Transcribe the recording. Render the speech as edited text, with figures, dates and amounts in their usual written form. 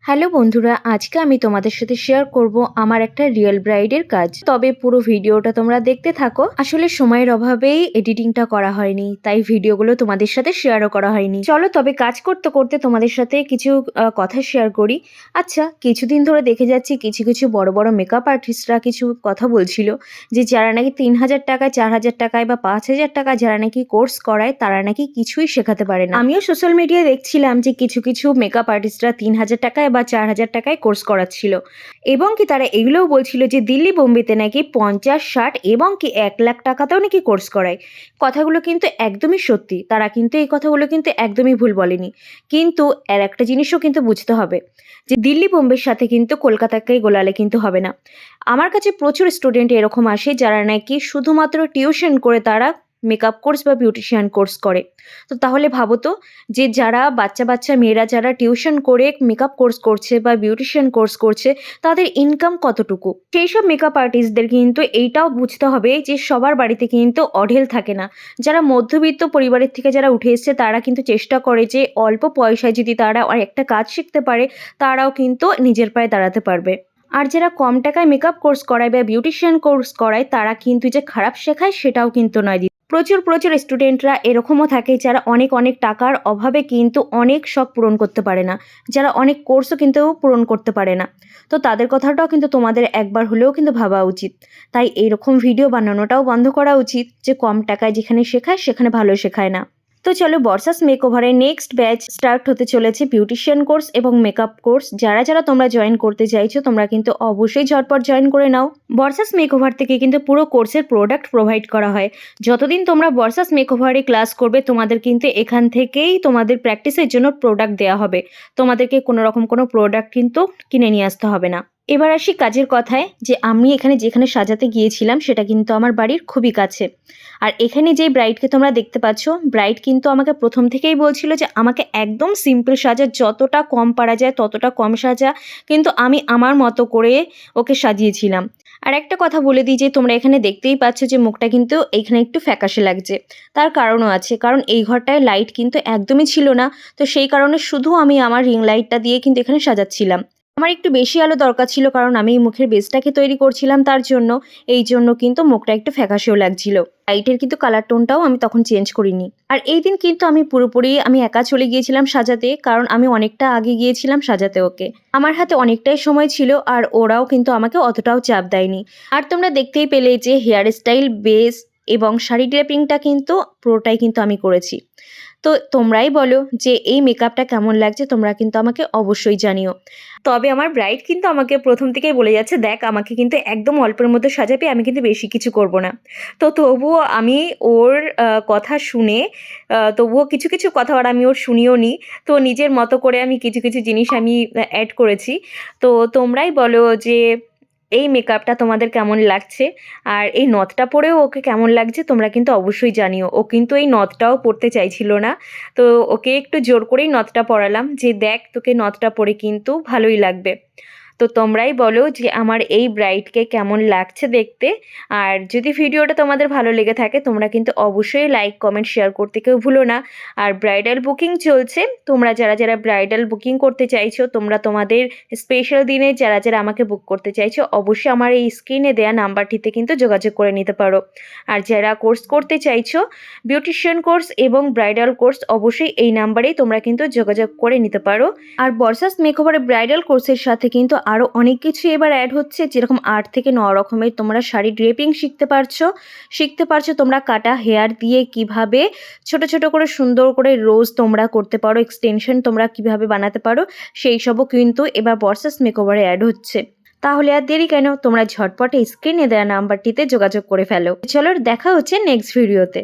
Hello বন্ধুরা, আজকে আমি তোমাদের সাথে শেয়ার করব আমার একটা রিয়েল ব্রাইডের কাজ। তবে পুরো ভিডিওটা তোমরা দেখতে থাকো। আসলে সময়ের অভাবেই এডিটিংটা করা হয়নি, তাই ভিডিওগুলো তোমাদের সাথে শেয়ারও করা হয়নি। চলো তবে কাজ করতে করতে তোমাদের সাথে কিছু কথা শেয়ার করি। আচ্ছা, কিছুদিন ধরে দেখে যাচ্ছি কিছু কিছু বড় বড় মেকআপ আর্টিস্টরা কিছু কথা বলছিল যে যারা নাকি 3,000 টাকায়, 4,000 টাকায় বা 5,000 টাকায় যারা নাকি কোর্স করায় তারা নাকি কিছুই শেখাতে পারে না। আমিও সোশ্যাল মিডিয়ায় দেখছিলাম যে কিছু কিছু মেকআপ আর্টিস্টরা 3,000 টাকায় বা 4,000 টাকায় কোর্স করাচ্ছিল এবং কি তারা এগুলোও বলছিল যে দিল্লি বোম্বেতে নাকি 50, 60 এবং কি 1,00,000 টাকাতেও নাকি কোর্স করায়। কথাগুলো কিন্তু একদমই সত্যি, তারা কিন্তু এই কথাগুলো কিন্তু একদমই ভুল বলেনি। কিন্তু এর একটা জিনিসও কিন্তু বুঝতে হবে যে দিল্লি বোম্বের সাথে কিন্তু কলকাতাকে গোলালে কিন্তু হবে না। আমার কাছে প্রচুর স্টুডেন্ট এরকম আসে যারা নাকি শুধুমাত্র টিউশন করে তারা মেকআপ কোর্স বা বিউটিশিয়ান কোর্স করে। তো তাহলে ভাবো তো, যে যারা বাচ্চা বাচ্চা মেয়েরা যারা টিউশন করে মেকআপ কোর্স করছে বা বিউটিশিয়ান কোর্স করছে তাদের ইনকাম কতটুকু। সেই সব মেকআপ আর্টিস্টদের কিন্তু এইটাও বুঝতে হবে যে সবার বাড়িতে কিন্তু অঢেল থাকে না। যারা মধ্যবিত্ত পরিবারের থেকে যারা উঠে এসছে তারা কিন্তু চেষ্টা করে যে অল্প পয়সায় যদি তারা একটা কাজ শিখতে পারে তারাও কিন্তু নিজের পায়ে দাঁড়াতে পারবে। আর যারা কম টাকায় মেকআপ কোর্স করায় বা বিউটিশিয়ান কোর্স করায় তারা কিন্তু যে খারাপ শেখায় সেটাও কিন্তু নয়। প্রচুর প্রচুর স্টুডেন্টরা এরকমও থাকে যারা অনেক অনেক টাকার অভাবে কিন্তু অনেক শখ পূরণ করতে পারে না, যারা অনেক কোর্সও কিন্তু পূরণ করতে পারে না। তো তাদের কথাটাও কিন্তু তোমাদের একবার হলেও কিন্তু ভাবা উচিত। তাই এইরকম ভিডিও বানানোটাও বন্ধ করা উচিত যে কম টাকায় যেখানে শেখায় সেখানে ভালো শেখায় না। তো চলো, বর্ষাস মেকওভারের নেক্সট ব্যাচ স্টার্ট হতে চলেছে বিউটিশিয়ান কোর্স এবং মেকআপ কোর্স। যারা যারা তোমরা জয়েন করতে চাইছো তোমরা কিন্তু অবশ্যই ঝটপট জয়েন করে নাও। বর্ষাস মেকওভার থেকে কিন্তু পুরো কোর্সের প্রোডাক্ট প্রোভাইড করা হয়। যতদিন তোমরা বর্ষাস মেকওভারে ক্লাস করবে তোমাদের কিন্তু এখান থেকেই তোমাদের প্র্যাকটিসের জন্য প্রোডাক্ট দেওয়া হবে। তোমাদেরকে কোনো রকম কোনো প্রোডাক্ট কিন্তু কিনে নিয়ে আসতে হবে না। এবার আসি কাজের কথায়, যে আমি এখানে যেখানে সাজাতে গিয়েছিলাম সেটা কিন্তু আমার বাড়ির খুবই কাছে। আর এখানে যেই ব্রাইডকে তোমরা দেখতে পাচ্ছ, ব্রাইড কিন্তু আমাকে প্রথম থেকেই বলছিল যে আমাকে একদম সিম্পল সাজা, যতটা কম পারা যায় ততটা কম সাজা। কিন্তু আমি আমার মতো করে ওকে সাজিয়েছিলাম। আর একটা কথা বলে দিই যে তোমরা এখানে দেখতেই পাচ্ছ যে মুখটা কিন্তু এইখানে একটু ফ্যাকাশে লাগছে। তার কারণও আছে, কারণ এই ঘরটায় লাইট কিন্তু একদমই ছিল না। তো সেই কারণে শুধু আমি আমার রিং লাইটটা দিয়ে কিন্তু এখানে সাজাচ্ছিলাম। আমার একটু বেশি আলো দরকার ছিল, কারণ আমি এই মুখের বেসটাকে তৈরি করছিলাম তার জন্য। এই জন্য কিন্তু মুখটা একটু ফ্যাকাশেও লাগছিল। লাইটের কিন্তু কালার টোনটাও আমি তখন চেঞ্জ করিনি। আর এই দিন কিন্তু আমি পুরোপুরি একা চলে গিয়েছিলাম সাজাতে, কারণ আমি অনেকটা আগে গিয়েছিলাম সাজাতে ওকে। আমার হাতে অনেকটাই সময় ছিল আর ওরাও কিন্তু আমাকে অতটাও চাপ দেয়নি। আর তোমরা দেখতেই পেলে যে হেয়ার স্টাইল, বেস এবং শাড়ি ড্রেপিংটা কিন্তু পুরোটাই কিন্তু আমি করেছি। তো তোমরাই বলো যে এই মেকআপটা কেমন লাগছে, তোমরা কিন্তু আমাকে অবশ্যই জানিও। তবে আমার ব্রাইড কিন্তু আমাকে প্রথম থেকেই বলে যাচ্ছে, দেখ আমাকে কিন্তু একদম অল্পের মধ্যে সাজাবি, আমি কিন্তু বেশি কিছু করব না। তো তবুও আমি ওর কথা শুনে, তবুও কিছু কিছু কথা আর আমি ওর শুনিও নি। তো নিজের মতো করে আমি কিছু কিছু জিনিস আমি অ্যাড করেছি। তো তোমরাই বলো যে এই মেকআপটা তোমাদের কেমন লাগছে, আর এই নথটা পরেও ওকে কেমন লাগছে তোমরা কিন্তু অবশ্যই জানিও। ও কিন্তু এই নথটাও পরতে চাইছিল না, তো ওকে একটু জোর করেই নথটা পরালাম যে দেখ তোকে নথটা পরে কিন্তু ভালোই লাগবে। তো তোমরাই বলো যে আমার এই ব্রাইডকে কেমন লাগছে দেখতে। আর যদি ভিডিওটা তোমাদের ভালো লেগে থাকে তোমরা কিন্তু অবশ্যই লাইক, কমেন্ট, শেয়ার করতে কেউ ভুলো না। আর ব্রাইডাল বুকিং চলছে, তোমরা যারা যারা ব্রাইডাল বুকিং করতে চাইছো, তোমরা তোমাদের স্পেশাল দিনে যারা যারা আমাকে বুক করতে চাইছো অবশ্যই আমার এই স্ক্রিনে দেওয়া নাম্বারটিতে কিন্তু যোগাযোগ করে নিতে পারো। আর যারা কোর্স করতে চাইছো বিউটিশিয়ান কোর্স এবং ব্রাইডাল কোর্স, অবশ্যই এই নাম্বারেই তোমরা কিন্তু যোগাযোগ করে নিতে পারো। আর বর্ষাস মেকওভারের ব্রাইডাল কোর্সের সাথে কিন্তু আরও অনেক কিছু এবার অ্যাড হচ্ছে, যেরকম 8 থেকে 9 রকমের তোমরা শাড়ি ড্রেপিং শিখতে পারছো তোমরা কাটা হেয়ার দিয়ে কিভাবে ছোট ছোট করে সুন্দর করে রোজ তোমরা করতে পারো, এক্সটেনশন তোমরা কিভাবে বানাতে পারো, সেই সবও কিন্তু এবার বর্ষাস মেকওভারে অ্যাড হচ্ছে। তাহলে আর দেরি কেন, তোমরা ঝটপট স্ক্রিনে দেওয়া নাম্বারটিতে যোগাযোগ করে ফেলো। চলো দেখা হচ্ছে নেক্সট ভিডিওতে।